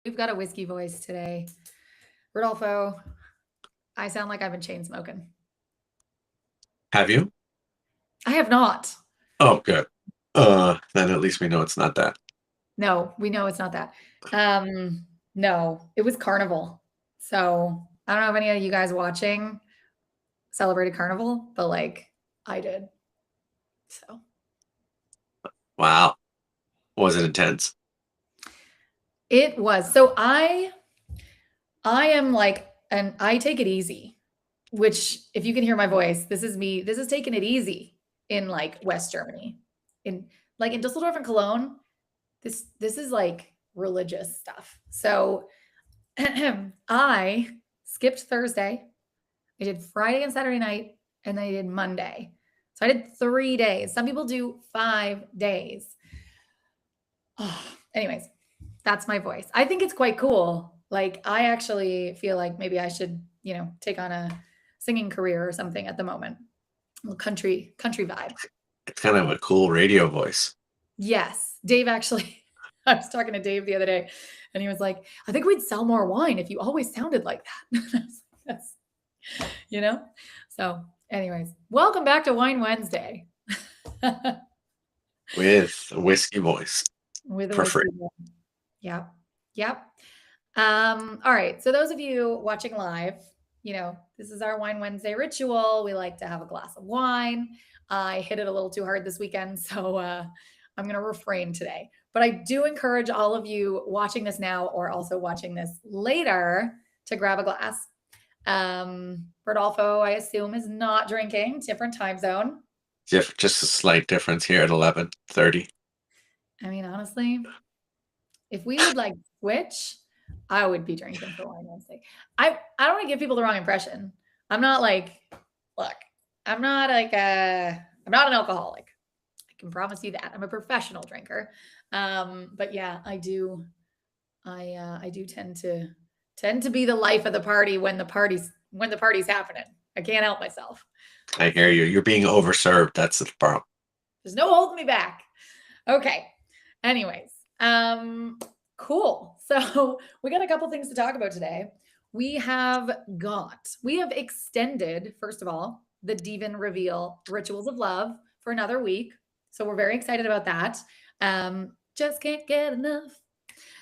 We've got a whiskey voice today. Rodolfo, I sound like I've been chain smoking. Have you? I have not. Oh, good. Then at least we know it's not that. No, we know it's not that. No, it was Carnival. So I don't know if any of you guys watching celebrated Carnival, but like I did. So Wow. Was it intense? it was. I am like, and I take it easy, which if you can hear my voice, this is me. This is taking it easy in like West Germany. In like in Dusseldorf and Cologne, this is like religious stuff. So I skipped Thursday. I did Friday and Saturday night, and then I did Monday. So I did 3 days. Some people do 5 days. Oh, anyways, that's my voice. I think it's quite cool. Like I actually feel like maybe I should, take on a singing career or something at the moment. A little country vibe. It's kind of a cool radio voice. Yes. Dave actually I was talking to Dave the other day and he was like, "I think we'd sell more wine if you always sounded like that." I was like, that's you know? So, anyways, welcome back to Wine Wednesday. With a whiskey voice With a for free. whiskey. Yep. Yep. All right. So those of you watching live, this is our Wine Wednesday ritual. We like to have a glass of wine. I hit it a little too hard this weekend, so I'm going to refrain today. But I do encourage all of you watching this now or also watching this later to grab a glass. Rodolfo, I assume, is not drinking, different time zone. Just a slight difference here at 11:30. I mean, honestly, if we would like switch, I would be drinking for Wine Wednesday. I don't want to give people the wrong impression. I'm not like, look, I'm not an alcoholic. I can promise you that. I'm a professional drinker. But yeah, I do tend to be the life of the party when the party's happening. I can't help myself. I hear you. You're being overserved. That's the problem. There's no holding me back. Okay. Anyways, cool. So we got a couple things to talk about today. We have extended, first of all, the Divan Reveal Rituals of Love for another week. So we're very excited about that. Just can't get enough.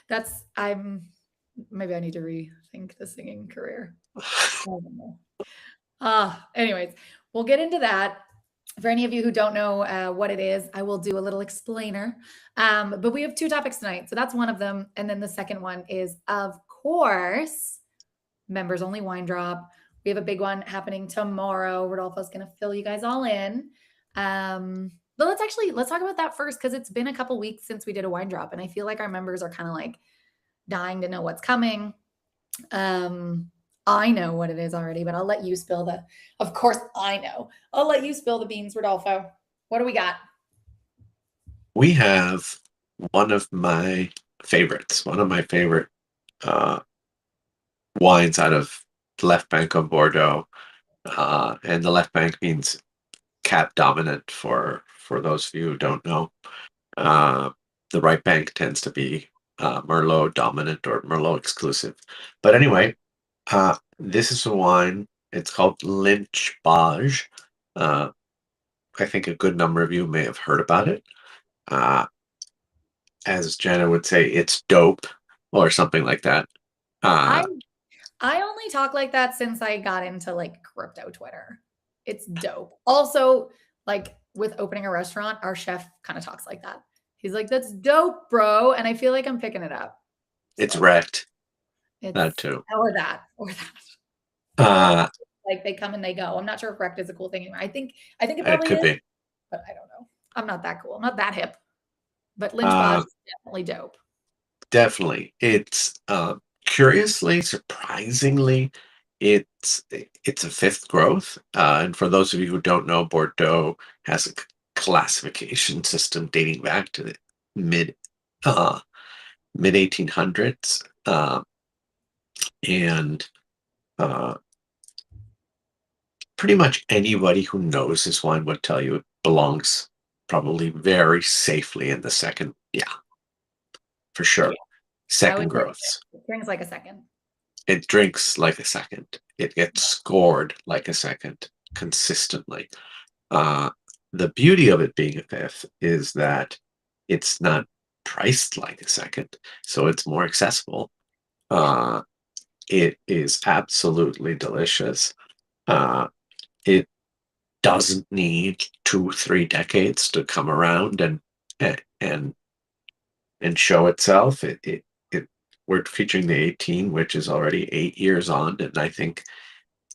Maybe I need to rethink the singing career. I don't know. Anyways, we'll get into that. For any of you who don't know what it is, I will do a little explainer. But we have two topics tonight. So that's one of them. And then the second one is, of course, members only wine drop. We have a big one happening tomorrow. Rodolfo's going to fill you guys all in. But let's talk about that first because it's been a couple weeks since we did a wine drop. And I feel like our members are kind of like dying to know what's coming. I know what it is already, but I'll let you spill of course I know. I'll let you spill the beans, Rodolfo. What do we got? We have one of my one of my favorite uh, wines out of the left bank of Bordeaux. And the left bank means cap dominant for those of you who don't know. Uh, the right bank tends to be Merlot dominant or Merlot exclusive. But anyway, this is a wine. It's called Lynch-Bages. I think a good number of you may have heard about it. As Jenna would say, it's dope or something like that. I I only talk like that since I got into like crypto Twitter. It's dope. Also, like with opening a restaurant, our chef kind of talks like that. He's like, "That's dope, bro," and I feel like I'm picking it up. It's So wrecked, that it's too. or that. I feel Uh, like they come and they go. I'm not sure if wrecked is a cool thing anymore. I think it it probably could is, be. but I don't know. I'm not that cool. I'm not that hip. But Lynch Bodge Uh, is definitely dope. Definitely. It's curiously, surprisingly, it's a fifth growth. And for those of you who don't know, Bordeaux has a classification system dating back to the mid uh, mid 1800s, and uh, pretty much anybody who knows this wine would tell you it belongs probably very safely in the second. Yeah, for Yeah. sure. I would second say growths. it drinks like a second. It drinks like a second. It gets scored like a second consistently. Uh, the beauty of it being a fifth is that it's not priced like a second, so it's more accessible. Uh, it is absolutely delicious. It doesn't need 2, 3 decades to come around and and show itself. It we're featuring the 18, which is already 8 years on, and I think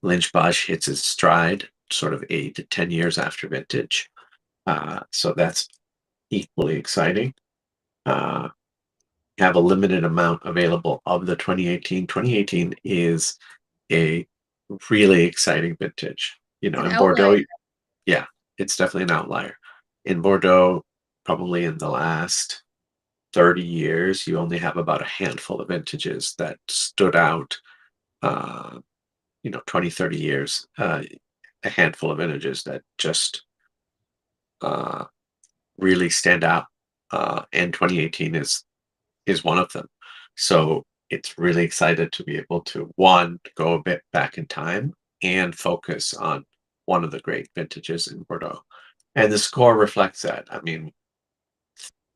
Lynch-Bages hits its stride sort of 8 to 10 years after vintage. So that's equally exciting. Uh, have a limited amount available of the 2018. 2018 is a really exciting vintage. You It's know, an in outlier. Bordeaux, yeah, it's definitely an outlier. In Bordeaux, probably in the last 30 years, you only have about a handful of vintages that stood out. 20, 30 years, a handful of vintages that just uh, really stand out. And 2018 is one of them. So it's really excited to be able to one go a bit back in time and focus on one of the great vintages in Bordeaux. And the score reflects that. I mean,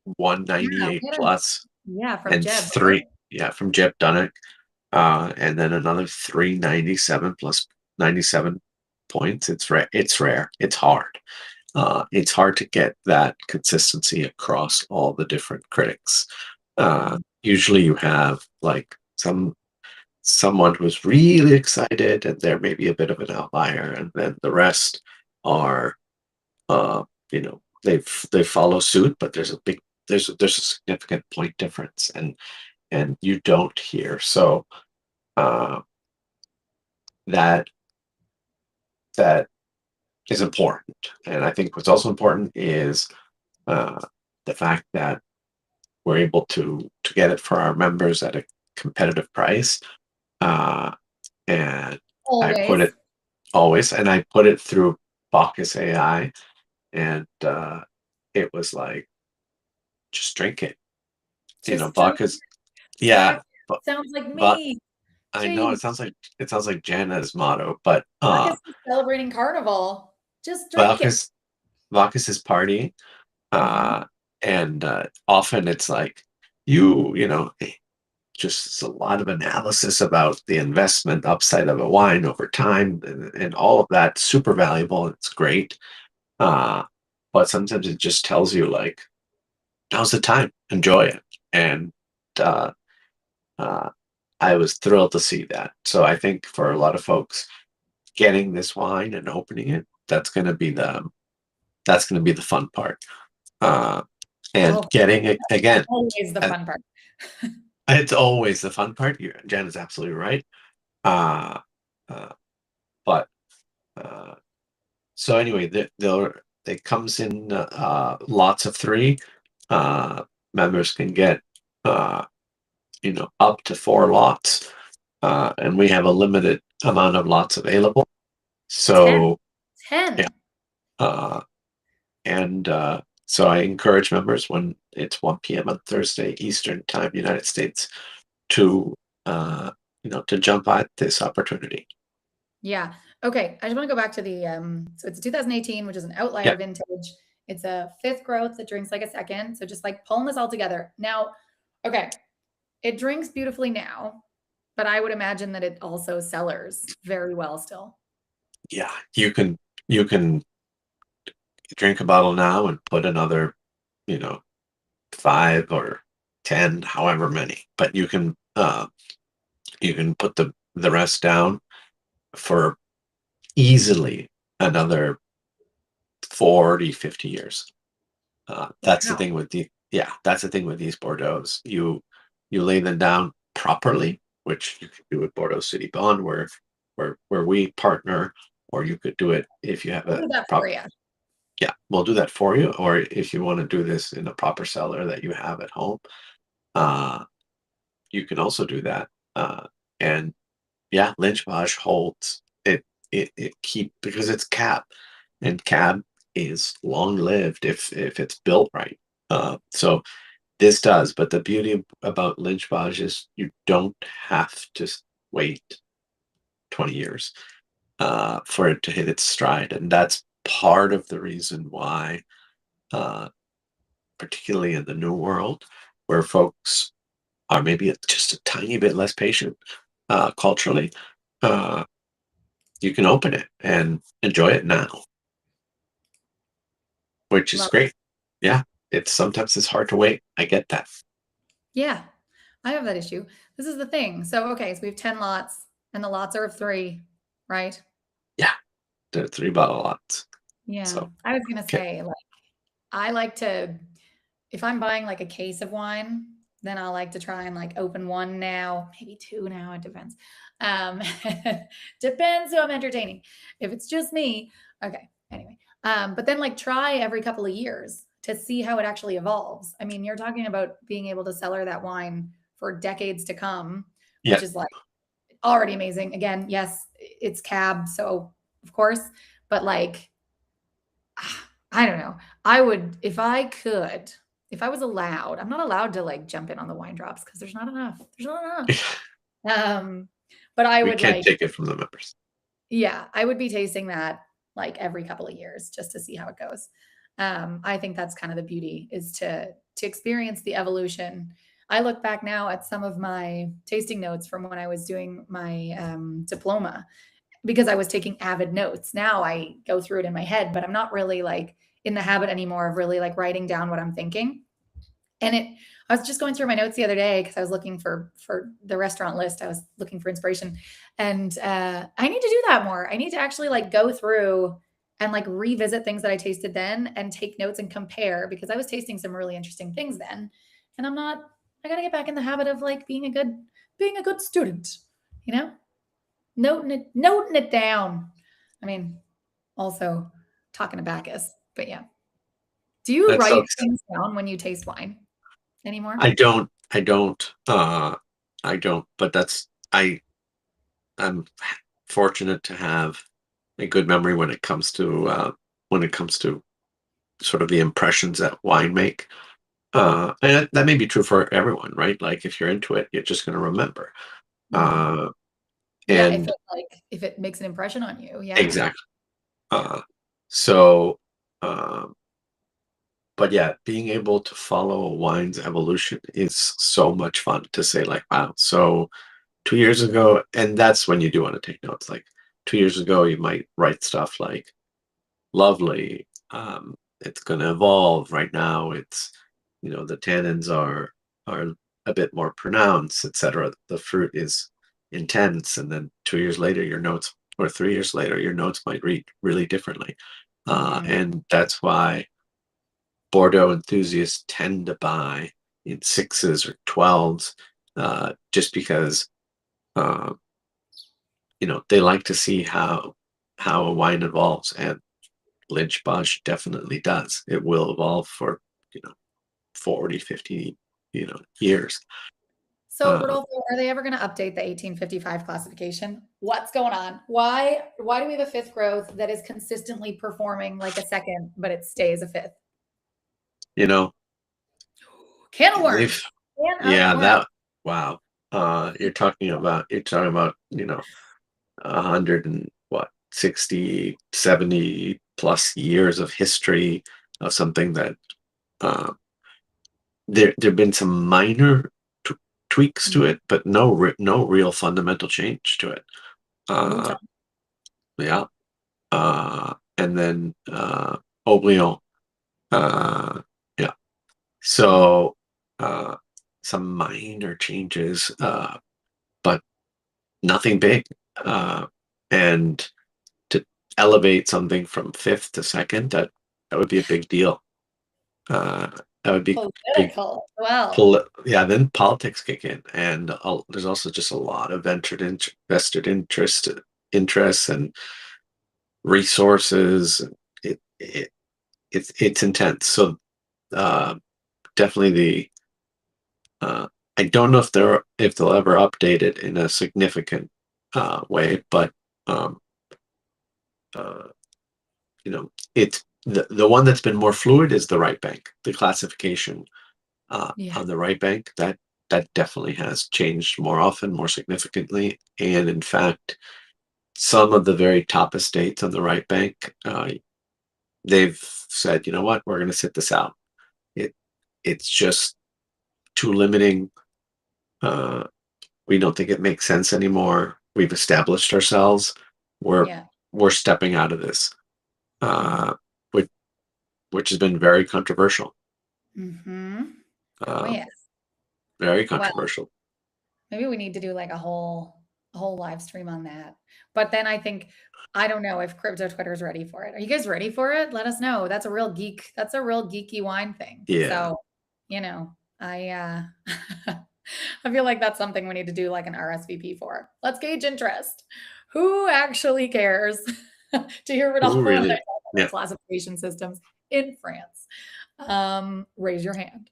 Yeah, 198 plus yeah, from and Jeb, three, yeah, from Jeb Dunnuck. And then another 397 plus 97 points. It's rare. It's rare. It's hard. It's hard to get that consistency across all the different critics. Usually you have like someone who's really excited and they're maybe a bit of an outlier, and then the rest are uh they follow suit, but there's a significant point difference, and you don't hear. So uh that that is important. And I think what's also important is uh the fact that we're able to get it for our members at a competitive price. Uh, and I put always. it always, and I put it through Bacchus AI, and it was like, just drink it. Just drink. Bacchus, Back yeah, sounds like but me. I know Jeez. it sounds like Jana's motto, but Marcus is celebrating carnival. Just drink it. Bacchus Bacchus is partying, Mhm. uh, and often it's like you know just a lot of analysis about the investment upside of a wine over time, and all of that super valuable. It's great. Uh, but sometimes it just tells you like, now's the time, enjoy it. And uh, uh, I was thrilled to see that. So I think for a lot of folks, getting this wine and opening it, that's going to be the fun part. Uh, and Oh, getting it again, always the uh, fun part. it's always the fun part. Jen is absolutely right. Uh, uh, but so anyway, it comes in lots of three. Members can get up to 4 lots, and we have a limited amount of lots available. 10. So yeah, 10. uh, and so I encourage members when it's 1 p.m. on Thursday Eastern Time, United States, to to jump at this opportunity. Yeah. Okay. I just want to go back to the so it's a 2018, which is an Yeah, outlier vintage. It's a fifth growth that drinks like a second. So just like pulling this all together. Now, okay, it drinks beautifully now, but I would imagine that it also cellars very well still. yeah, you can drink a bottle now and put another, you know, 5 or 10, however many, but you can put the rest down for easily another 40, 50 years. That's the Wow. thing with that's the thing with these Bordeaux's. You lay them down properly, which you can do with Bordeaux City Bond, where we partner, or you could do it if you have We'll a do that for prop. you. Yeah, we'll do that for you. Or if you want to do this in a proper cellar that you have at home, uh, you can also do that. And yeah, Lynch-Bages holds it. It keep because it's cab, and cab is long lived if it's built right. So This does, but the beauty about Lynch-Bages is you don't have to wait 20 years for it to hit its stride. And that's part of the reason why, uh, particularly in the New World, where folks are maybe just a tiny bit less patient culturally, uh, you can open it and enjoy it now, which is Love great. Yeah, sometimes it's hard to wait. I get that. Yeah, I have that issue. This is the thing. So, okay, so we have 10 lots and the lots are of 3, right? Yeah, the 3 bottle lots. Yeah. So, I was gonna okay. say, like, I like to if I'm buying, like, a case of wine, then I'll like to try and, like, open 1 now, maybe 2 now, it depends. Um, depends who I'm entertaining. If it's just me, okay, anyway. But then, like, try every couple of years to see how it actually evolves. I mean, you're talking about being able to cellar that wine for decades to come, which Yeah. is, like, already amazing. Again, yes, it's cab, so of course, but, like, I don't know. I would if I could, if I was allowed, I'm not allowed to, like, jump in on the wine drops because there's not enough. There's not enough. Um, but I We would, can't like take it from the members. yeah, I would be tasting that, like, every couple of years just to see how it goes. I think that's kind of the beauty is to experience the evolution. I look back now at some of my tasting notes from when I was doing my, diploma because I was taking avid notes. Now I go through it in my head, but I'm not really, like, in the habit anymore of really, like, writing down what I'm thinking. And I was just going through my notes the other day because I was looking for the restaurant list. I was looking for inspiration, and I need to do that more. I need to actually, like, go through and, like, revisit things that I tasted then and take notes and compare because I was tasting some really interesting things then, and I'm not. I got to get back in the habit of, like, being a good student, you know, noting it down. I mean, also talking to Bacchus, but yeah. Do you That's so write things down when you taste wine anymore? I don't, but I'm fortunate to have a good memory when it comes to sort of the impressions that wine make. And that may be true for everyone, right? Like if you're into it, you're just going to remember. Mhm. Uh, Yeah, and if it makes an impression on you, yeah. exactly. Yeah. Uh, so, um, but yeah, being able to follow a wine's evolution is so much fun to say, like, wow, so 2 years ago, and that's when you do want to take notes. Like 2 years ago, you might write stuff like, lovely. It's going to evolve. Right now, the tannins are a bit more pronounced, etc. The fruit is intense, and then 2 years later, your notes, or 3 years later, your notes might read really differently. Mhm. And that's why Bordeaux enthusiasts tend to buy in 6s or 12s, just because uh, they like to see how a wine evolves, and Lynch-Bages definitely does. It will evolve for, you know, 40, 50, years. So, Uh, Rodolfo, are they ever gonna update the 1855 classification? What's going on? Why do we have a 5th growth that is consistently performing like a 2nd, but it stays a 5th? you know, Can of if worms. Can of yeah, worms. wow. You're talking about, 100 and what, 60, 70 plus years of history of something that uh there've been some minor tweaks to Mhm. it, but no real fundamental change to it. Okay. Uh yeah. And then Oblion. Uh, yeah. So uh, some minor changes, but nothing big. And to elevate something from fifth to second, that would be a big deal. That would be big. Political as well. Yeah, then politics kick in, and there's also just a lot of vested interests and resources. It, it it's intense. So uh, definitely uh, I don't know if they'll ever update it in a significant way, but um, uh, it's the one that's been more fluid is the right bank. The classification Yeah. On the right bank, that definitely has changed more often, more significantly, and in fact, some of the very top estates on the right bank, they've said, you know what, we're going to sit this out. It it's just too limiting. Uh, we don't think it makes sense anymore. We've established ourselves. We're Yeah. we're stepping out of this, uh, which which has been very controversial. Mm-hmm. Oh Um, yes. very Well, controversial. maybe we need to do like a whole live stream on that. But then I think I don't know if crypto Twitter's ready for it. Are you guys ready for it? Let us know. That's a real geeky wine thing. Yeah. So, I I feel like that's something we need to do like an RSVP for. Let's gauge interest. Who actually cares to hear Who Rodolfo and I really? talk about Yeah, classification systems in France? Raise your hand.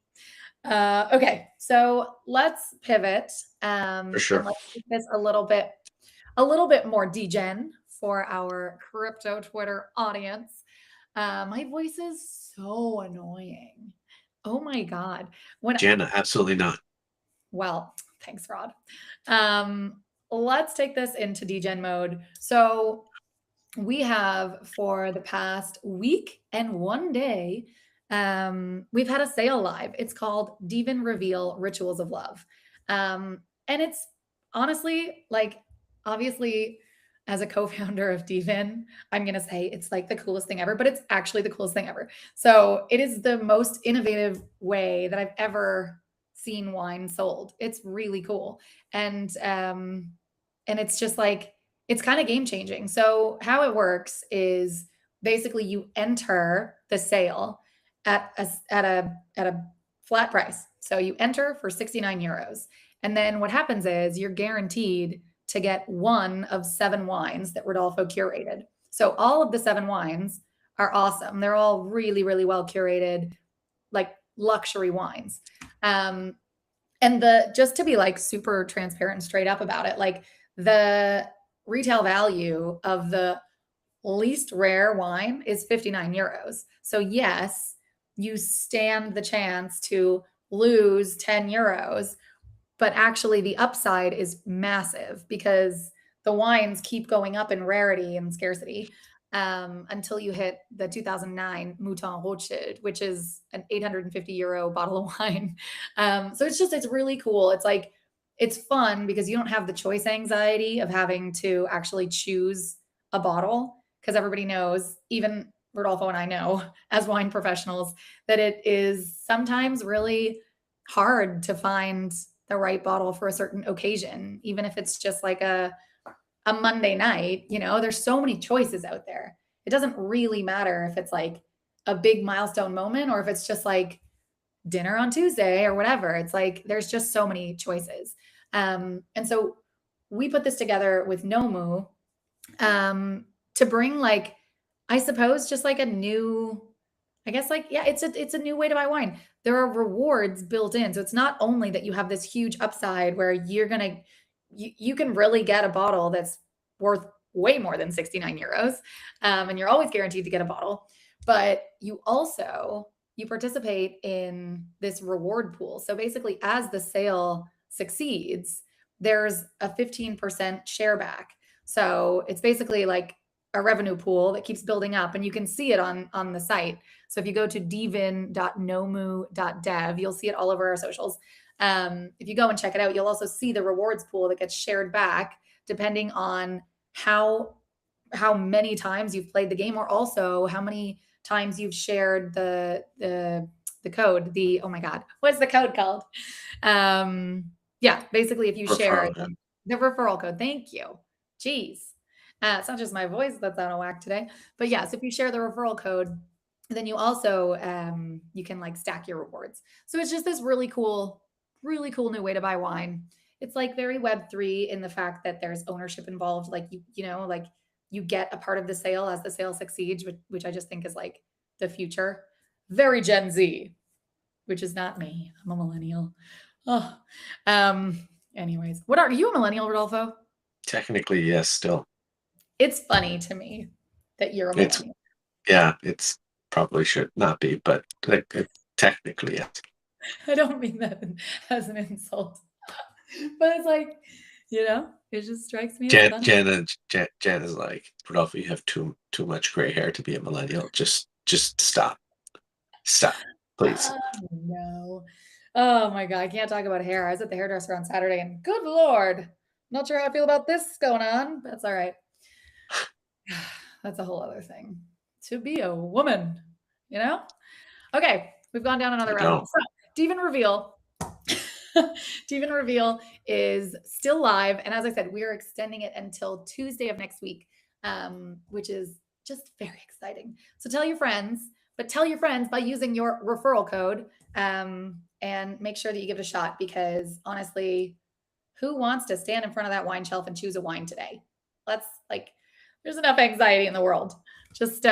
Okay, so let's pivot, for and sure. let's make this a little bit more degen for our crypto Twitter audience. My voice is so annoying. Oh my god. When Jana, absolutely not. well, thanks, Rod. Let's take this into degen mode. So we have for the past week and one day, we've had a sale live. It's called Divan Reveal Rituals of Love. And it's honestly like, obviously, as a co-founder of Divan, I'm gonna say it's like the coolest thing ever, but it's actually the coolest thing ever. So it is the most innovative way that I've ever seen wine sold. It's really cool. And it's just like it's kind of game changing. So how it works is basically you enter the sale at a flat price. So you enter for 69 euros. And then what happens is you're guaranteed to get one of 7 wines that Rodolfo curated. So all of the 7 wines are awesome. They're all really, really well curated, like luxury wines. Um, and the just to be like super transparent and straight up about it, like the retail value of the least rare wine is 59 euros. So yes, you stand the chance to lose 10 euros, but actually the upside is massive because the wines keep going up in rarity and scarcity, until you hit the 2009 Mouton Rothschild, which is an 850 euro bottle of wine. So it's really cool. It's like it's fun because you don't have the choice anxiety of having to actually choose a bottle because everybody knows, even Rodolfo and I know as wine professionals, that it is sometimes really hard to find the right bottle for a certain occasion, even if it's just like a Monday night. There's so many choices out there. It doesn't really matter if it's like a big milestone moment or if it's just like dinner on Tuesday or whatever. It's like there's just so many choices. And so we put this together with Nomu, to bring like, I suppose, just like a new, I guess, like, yeah, it's a new way to buy wine. There are rewards built in. So it's not only that you have this huge upside where you can really get a bottle that's worth way more than 69 euros. And you're always guaranteed to get a bottle, but you participate in this reward pool. So basically, as the sale succeeds, there's a 15% share back. So it's basically like a revenue pool that keeps building up, and you can see it on the site. So if you go to divin.nomu.dev, you'll see it all over our socials. If you go and check it out, you'll also see the rewards pool that gets shared back depending on how many times you've played the game, or also how many times you've shared the code. Oh my god, what's the code called? Yeah, basically, if you share Referral. Yeah. the referral code. Thank you. Jeez. It's not just my voice that's out of whack today. But yes, if you share the referral code, then you also you can like stack your rewards. So it's just this really cool new way to buy wine. It's like very Web3 in the fact that there's ownership involved. Like like you get a part of the sale as the sale succeeds, which I just think is like the future. Very Gen Z, which is not me. I'm a millennial. Oh, anyways, what are you, a millennial, Rodolfo? Technically, yes, still. It's funny to me that you're a It's millennial. yeah, it's probably should not be, but technically, yes. I don't mean that as an insult, but it's like, it just strikes me as Jan, funny. Jan, and Jan is like, Rodolfo, you have too much gray hair to be a millennial. Just stop, please. Oh, no. Oh my God. I can't talk about hair. I was at the hairdresser on Saturday and good Lord, not sure how I feel about this going on. But that's all right. That's a whole other thing. To be a woman, you know? Okay, we've gone down another I rabbit hole. don't. So, Divan Reveal. Divan Reveal is still live. And as I said, we are extending it until Tuesday of next week, which is just very exciting. So tell your friends, but tell your friends by using your referral code, and make sure that you give it a shot because honestly, who wants to stand in front of that wine shelf and choose a wine today? Let's like, there's enough anxiety in the world. Just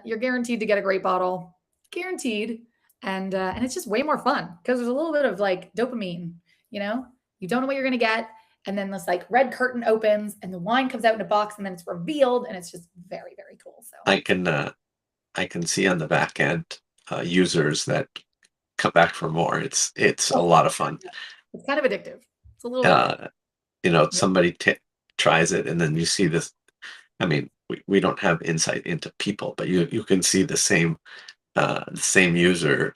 you're guaranteed to get a great bottle, guaranteed, and it's just way more fun because there's a little bit of like dopamine. You know, you don't know what you're gonna get, and then this like red curtain opens and the wine comes out in a box and then it's revealed and it's just very very cool. So I can see on the back end users that come back for more. It's a lot of fun. it's kind of addictive. It's a little bit addictive. Yep. Somebody tries it and then you see this. I mean, we don't have insight into people, but you can see the same user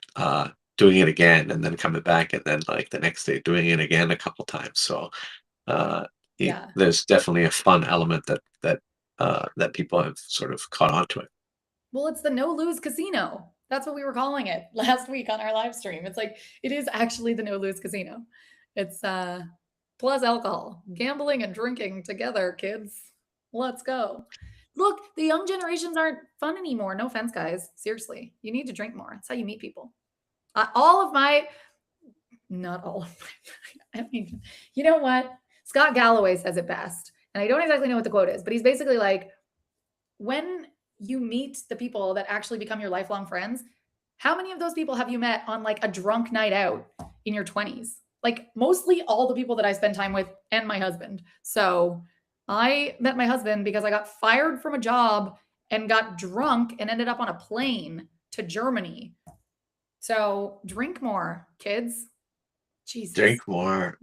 doing it again and then coming back and then like the next day doing it again a couple times. So uh, Yeah. there's definitely a fun element that people have sort of caught on to it. Well, it's the no lose casino. That's what we were calling it last week on our live stream. It's like it is actually the no lose casino. It's plus alcohol, gambling and drinking together, kids. Let's go. Look, the young generations aren't fun anymore. No offense, guys. Seriously, you need to drink more. That's how you meet people. All of my, not all of my, I mean, you know what? Scott Galloway says it best. And I don't exactly know what the quote is, but he's basically like, when you meet the people that actually become your lifelong friends, how many of those people have you met on like a drunk night out in your 20s? Like mostly all the people that I spend time with and my husband. So I met my husband because I got fired from a job and got drunk and ended up on a plane to Germany. So drink more, kids. Jesus. Drink more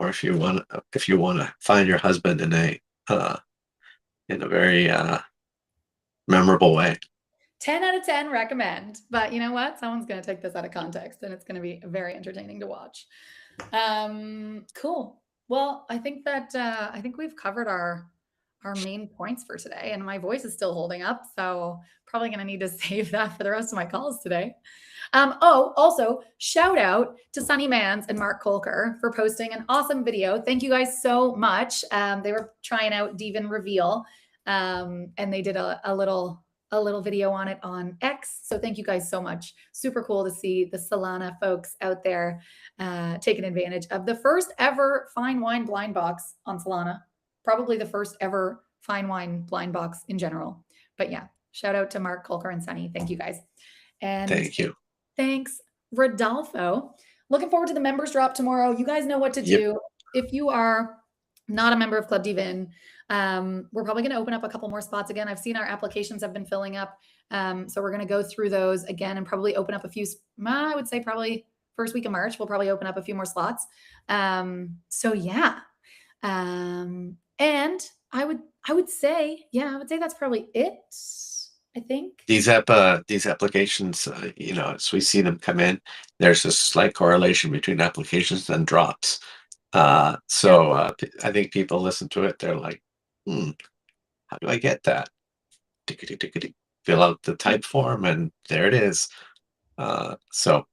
if you want to find your husband uh, in a very memorable way. 10 out of 10 recommend. But you know what? Someone's going to take this out of context and it's going to be very entertaining to watch. Cool. Well, I think we've covered our main points for today and my voice is still holding up, so probably going to need to save that for the rest of my calls today. Also shout out to Sunny Mans and Mark Kolker for posting an awesome video. Thank you guys so much. They were trying out Divan Reveal, and they did a little video on it on X. So thank you guys so much. Super cool to see the Solana folks out there taking advantage of the first ever fine wine blind box on Solana. Probably the first ever fine wine blind box in general. But yeah, shout out to Mark Kolker and Sunny. Thank you guys. And Thank you. thanks, Rodolfo. Looking forward to the members drop tomorrow. You guys know what to do. If you are not a member of Club Divan, we're probably going to open up a couple more spots again. I've seen our applications have been filling up. So we're going to go through those again and probably open up a few, I would say probably first week of March, we'll probably open up a few more slots. So yeah. And I would say that's probably it. I think These applications, as we see them come in, there's a slight correlation between applications and drops. I think people listen to it. They're like, how do I get that? Fill out the type form, and there it is. So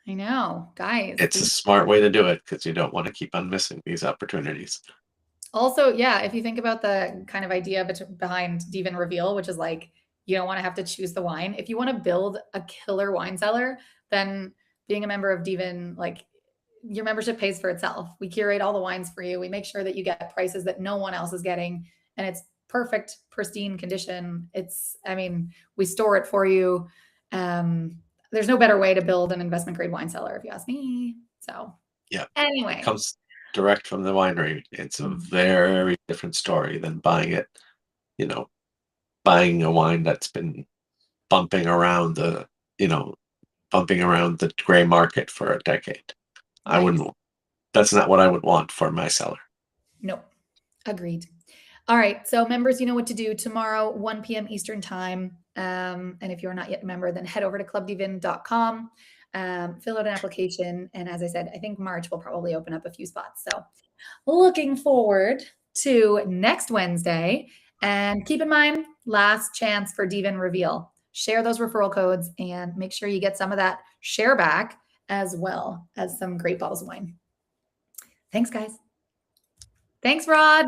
I know, guys. it's a smart way to do it because you don't want to keep on missing these opportunities. Also, yeah, if you think about the kind of idea behind Divan Reveal, which is like you don't want to have to choose the wine. If you want to build a killer wine cellar, then being a member of Divan, like your membership pays for itself. We curate all the wines for you. We make sure that you get prices that no one else is getting, and it's perfect, pristine condition. We store it for you. There's no better way to build an investment grade wine cellar, if you ask me. So yeah, anyway, it comes direct from the winery. It's a very different story than buying it. Buying a wine that's been bumping around the bumping around the gray market for a decade. I Right. wouldn't. That's not what I would want for my cellar. No, agreed. All right. So members, you know what to do tomorrow, 1 p.m. Eastern time. And if you're not yet a member, then head over to clubdivin.com, fill out an application. And as I said, I think March will probably open up a few spots. So looking forward to next Wednesday. And keep in mind, last chance for Divin reveal. Share those referral codes and make sure you get some of that share back as well as some great bottles of wine. Thanks, guys. Thanks, Rod.